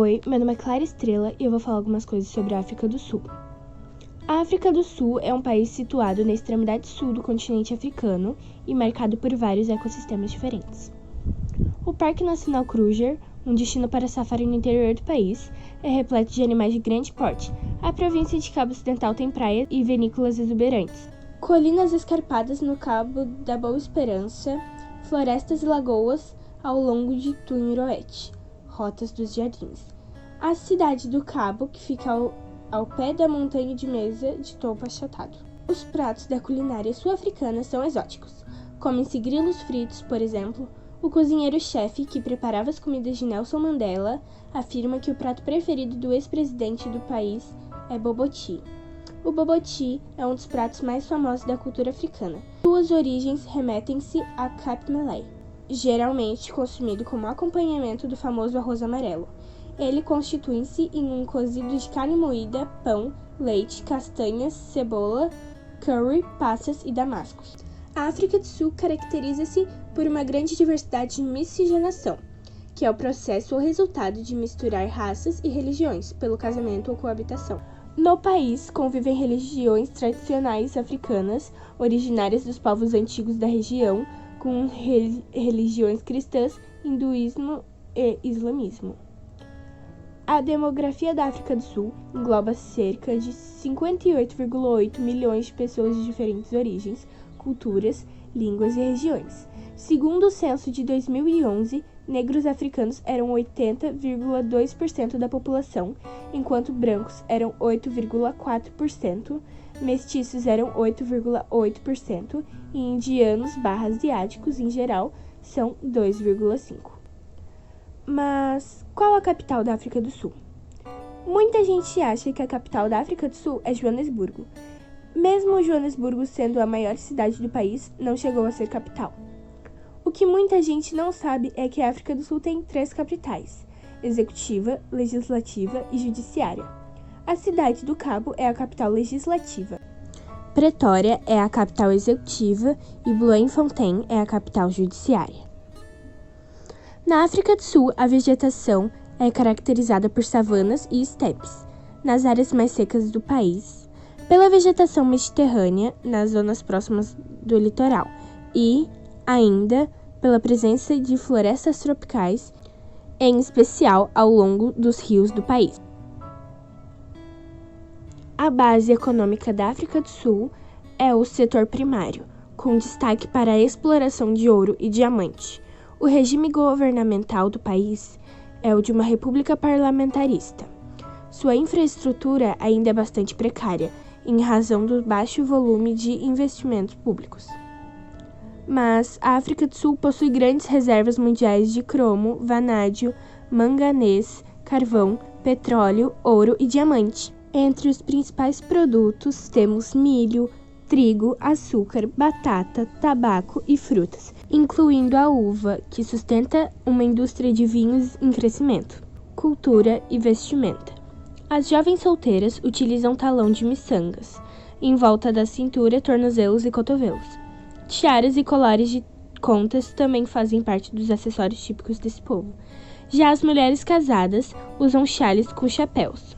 Oi, meu nome é Clara Estrela e eu vou falar algumas coisas sobre a África do Sul. A África do Sul é um país situado na extremidade sul do continente africano e marcado por vários ecossistemas diferentes. O Parque Nacional Kruger, um destino para safari no interior do país, é repleto de animais de grande porte. A província de Cabo Ocidental tem praias e vinícolas exuberantes, colinas escarpadas no Cabo da Boa Esperança, florestas e lagoas ao longo de Tunroete, rotas dos jardins. A cidade do Cabo, que fica ao pé da montanha de mesa de topo achatado. Os pratos da culinária sul-africana são exóticos. Comem-se grilos fritos, por exemplo. O cozinheiro-chefe, que preparava as comidas de Nelson Mandela, afirma que o prato preferido do ex-presidente do país é boboti. O boboti é um dos pratos mais famosos da cultura africana. Suas origens remetem-se a Cape Malay, geralmente consumido como acompanhamento do famoso arroz amarelo. Ele constitui-se em um cozido de carne moída, pão, leite, castanhas, cebola, curry, passas e damascos. A África do Sul caracteriza-se por uma grande diversidade de miscigenação, que é o processo ou resultado de misturar raças e religiões pelo casamento ou coabitação. No país convivem religiões tradicionais africanas, originárias dos povos antigos da região, com religiões cristãs, hinduísmo e islamismo. A demografia da África do Sul engloba cerca de 58,8 milhões de pessoas de diferentes origens, culturas, línguas e regiões. Segundo o censo de 2011, negros africanos eram 80,2% da população, enquanto brancos eram 8,4%, mestiços eram 8,8% e indianos/asiáticos, em geral, são 2,5%. Mas qual a capital da África do Sul? Muita gente acha que a capital da África do Sul é Joanesburgo. Mesmo Joanesburgo sendo a maior cidade do país, não chegou a ser capital. O que muita gente não sabe é que a África do Sul tem 3 capitais: executiva, legislativa e judiciária. A cidade do Cabo é a capital legislativa. Pretória é a capital executiva e Bloemfontein é a capital judiciária. Na África do Sul, a vegetação é caracterizada por savanas e estepes, nas áreas mais secas do país, pela vegetação mediterrânea, nas zonas próximas do litoral, e, ainda, pela presença de florestas tropicais, em especial ao longo dos rios do país. A base econômica da África do Sul é o setor primário, com destaque para a exploração de ouro e diamante. O regime governamental do país é o de uma república parlamentarista. Sua infraestrutura ainda é bastante precária, em razão do baixo volume de investimentos públicos. Mas a África do Sul possui grandes reservas mundiais de cromo, vanádio, manganês, carvão, petróleo, ouro e diamante. Entre os principais produtos temos milho, trigo, açúcar, batata, tabaco e frutas, incluindo a uva, que sustenta uma indústria de vinhos em crescimento, cultura e vestimenta. As jovens solteiras utilizam talão de miçangas, em volta da cintura, tornozelos e cotovelos. Tiaras e colares de contas também fazem parte dos acessórios típicos desse povo. Já as mulheres casadas usam chales com chapéus.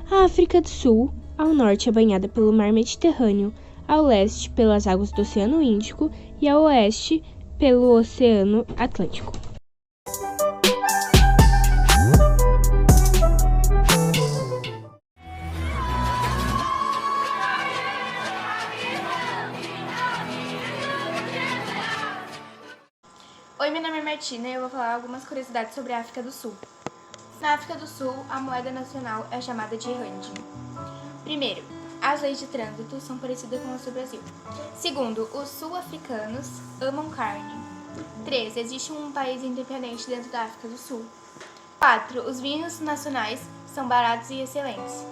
A África do Sul, ao norte, é banhada pelo mar Mediterrâneo, ao leste pelas águas do Oceano Índico e ao oeste pelo Oceano Atlântico. Oi, meu nome é Martina e eu vou falar algumas curiosidades sobre a África do Sul. Na África do Sul, a moeda nacional é chamada de rand. Primeiro, as leis de trânsito são parecidas com as do Brasil. Segundo, os sul-africanos amam carne. 3. Existe um país independente dentro da África do Sul. 4. Os vinhos nacionais são baratos e excelentes.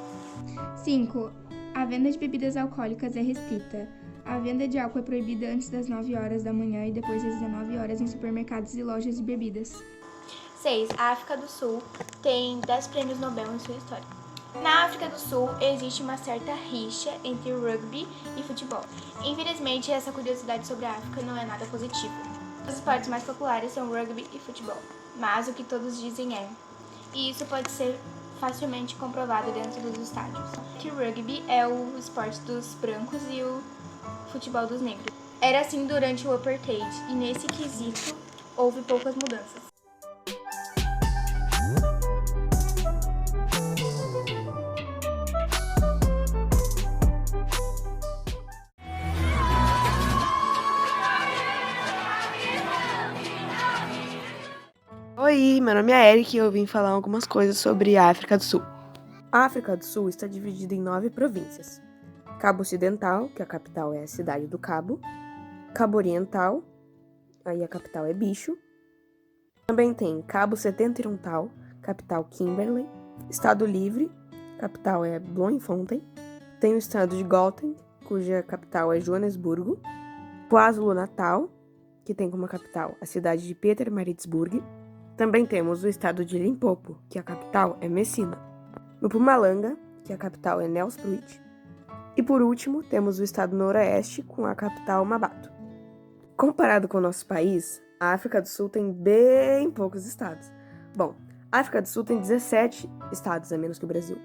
5. A venda de bebidas alcoólicas é restrita. A venda de álcool é proibida antes das 9 horas da manhã e depois das 19 horas em supermercados e lojas de bebidas. 6. A África do Sul tem 10 prêmios Nobel em sua história. Na África do Sul, existe uma certa rixa entre rugby e futebol. Infelizmente, essa curiosidade sobre a África não é nada positiva. Os esportes mais populares são rugby e futebol, mas o que todos dizem é: e isso pode ser facilmente comprovado dentro dos estádios. Que o rugby é o esporte dos brancos e o futebol dos negros. Era assim durante o apartheid, e nesse quesito houve poucas mudanças. Oi, meu nome é Eric e eu vim falar algumas coisas sobre a África do Sul. A África do Sul está dividida em 9 províncias. Cabo Ocidental, que a capital é a cidade do Cabo. Cabo Oriental, aí a capital é Bicho. Também tem Cabo Setentrional, capital Kimberley. Estado Livre, capital é Bloemfontein. Tem o estado de Gauteng, cuja capital é Joanesburgo. KwaZulu-Natal, que tem como capital a cidade de Pietermaritzburg. Também temos o estado de Limpopo, que a capital é Messina. Mpumalanga, que a capital é Nelspruit. E por último, temos o estado noroeste, com a capital Mabato. Comparado com o nosso país, a África do Sul tem bem poucos estados. Bom, a África do Sul tem 17 estados a menos que o Brasil.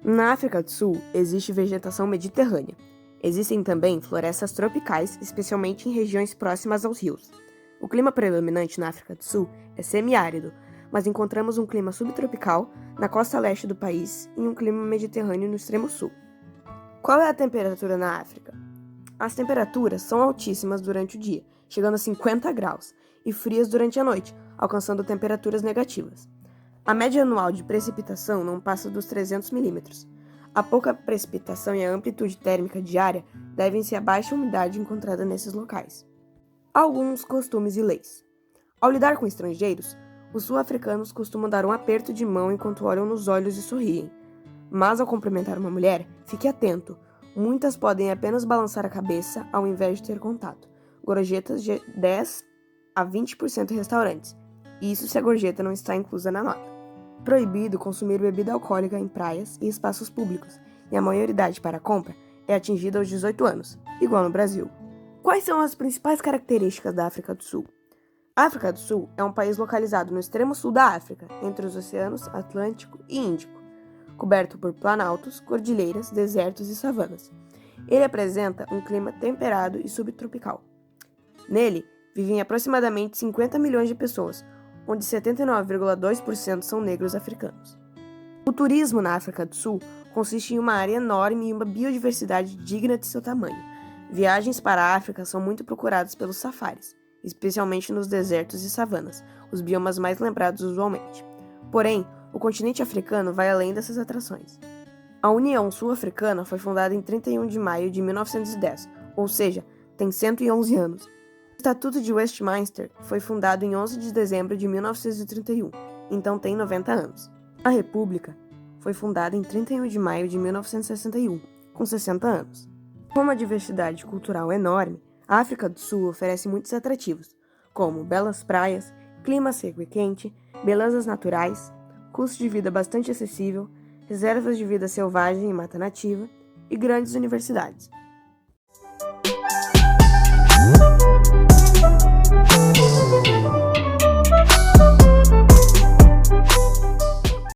Na África do Sul, existe vegetação mediterrânea. Existem também florestas tropicais, especialmente em regiões próximas aos rios. O clima predominante na África do Sul é semiárido, mas encontramos um clima subtropical na costa leste do país e um clima mediterrâneo no extremo sul. Qual é a temperatura na África? As temperaturas são altíssimas durante o dia, chegando a 50 graus, e frias durante a noite, alcançando temperaturas negativas. A média anual de precipitação não passa dos 300 milímetros. A pouca precipitação e a amplitude térmica diária devem-se à baixa umidade encontrada nesses locais. Alguns costumes e leis. Ao lidar com estrangeiros, os sul-africanos costumam dar um aperto de mão enquanto olham nos olhos e sorriem. Mas ao cumprimentar uma mulher, fique atento. Muitas podem apenas balançar a cabeça ao invés de ter contato. Gorjetas de 10 a 20% em restaurantes. Isso se a gorjeta não está inclusa na nota. Proibido consumir bebida alcoólica em praias e espaços públicos, e a maioridade para a compra é atingida aos 18 anos, igual no Brasil. Quais são as principais características da África do Sul? A África do Sul é um país localizado no extremo sul da África, entre os oceanos Atlântico e Índico, coberto por planaltos, cordilheiras, desertos e savanas. Ele apresenta um clima temperado e subtropical. Nele, vivem aproximadamente 50 milhões de pessoas, onde 79,2% são negros africanos. O turismo na África do Sul consiste em uma área enorme e uma biodiversidade digna de seu tamanho. Viagens para a África são muito procuradas pelos safaris, especialmente nos desertos e savanas, os biomas mais lembrados usualmente. Porém, o continente africano vai além dessas atrações. A União Sul-Africana foi fundada em 31 de maio de 1910, ou seja, tem 111 anos. O Estatuto de Westminster foi fundado em 11 de dezembro de 1931, então tem 90 anos. A República foi fundada em 31 de maio de 1961, com 60 anos. Com uma diversidade cultural enorme, a África do Sul oferece muitos atrativos, como belas praias, clima seco e quente, belezas naturais, custo de vida bastante acessível, reservas de vida selvagem e mata nativa e grandes universidades.